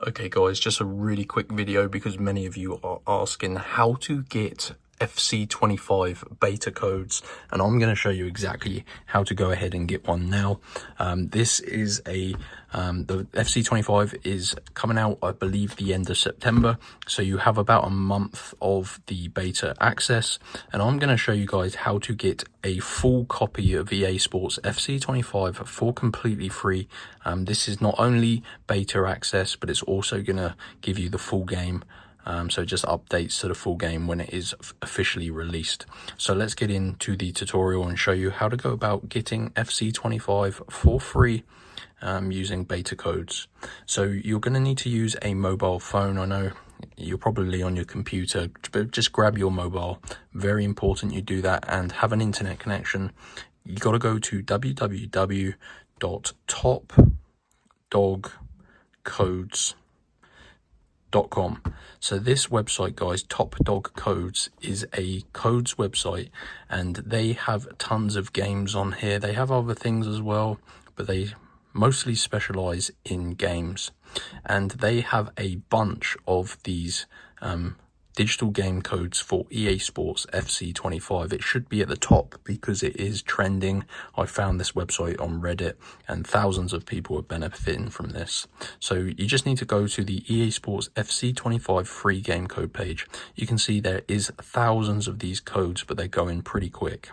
Okay guys, just a really quick video because many of you are asking how to get FC25 beta codes, and I'm going to show you exactly how to go ahead and get one now. This is the FC25 is coming out, I believe, the end of September, so you have about a month of the beta access, and I'm going to show you guys how to get a full copy of EA Sports FC25 for completely free. This is not only beta access, but it's also going to give you the full game. So just updates to the full game when it is officially released. So let's get into the tutorial and show you how to go about getting FC25 for free using beta codes. So you're going to need to use a mobile phone. I know you're probably on your computer, but just grab your mobile. Very important you do that, and have an internet connection. You got to go to www.topdogcodes.com. So this website, guys, Top Dog Codes, is a codes website, and they have tons of games on here. They have other things as well, but they mostly specialize in games, and they have a bunch of these digital game codes for EA Sports FC25. It should be at the top because it is trending. I found this website on Reddit and thousands of people are benefiting from this. So you just need to go to the EA Sports FC25 free game code page. You can see there is thousands of these codes, but they're going pretty quick.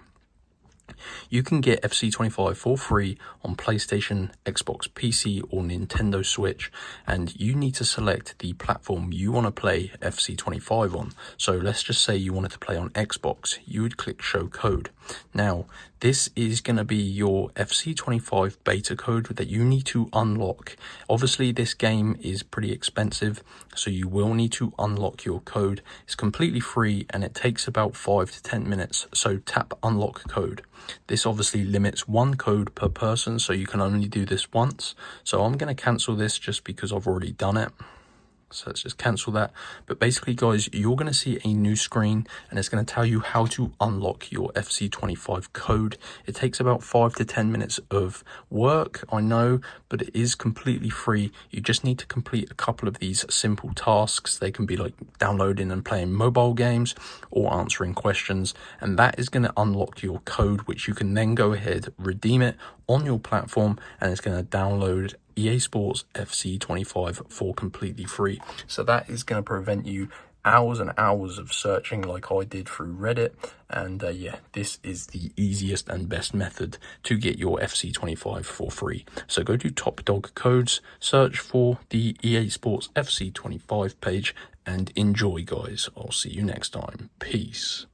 You can get FC25 for free on PlayStation, Xbox, PC, or Nintendo Switch, and you need to select the platform you want to play FC25 on. So let's just say you wanted to play on Xbox. You would click Show Code. Now, this is going to be your FC25 beta code that you need to unlock. Obviously, this game is pretty expensive, so you will need to unlock your code. It's completely free, and it takes about 5 to 10 minutes, so tap Unlock Code. This obviously limits one code per person, so you can only do this once. So I'm going to cancel this just because I've already done it. So let's just cancel that. But basically, guys, you're going to see a new screen, and it's going to tell you how to unlock your FC25 code. It takes about 5 to 10 minutes of work, I know, but it is completely free. You just need to complete a couple of these simple tasks. They can be like downloading and playing mobile games or answering questions, and that is going to unlock your code, which you can then go ahead, redeem it on your platform, and it's going to download EA Sports FC25 for completely free. So that is going to prevent you hours and hours of searching like I did through Reddit. And yeah, this is the easiest and best method to get your FC25 for free. So go to Top Dog Codes, search for the EA Sports FC25 page, and enjoy, guys. I'll see you next time. Peace.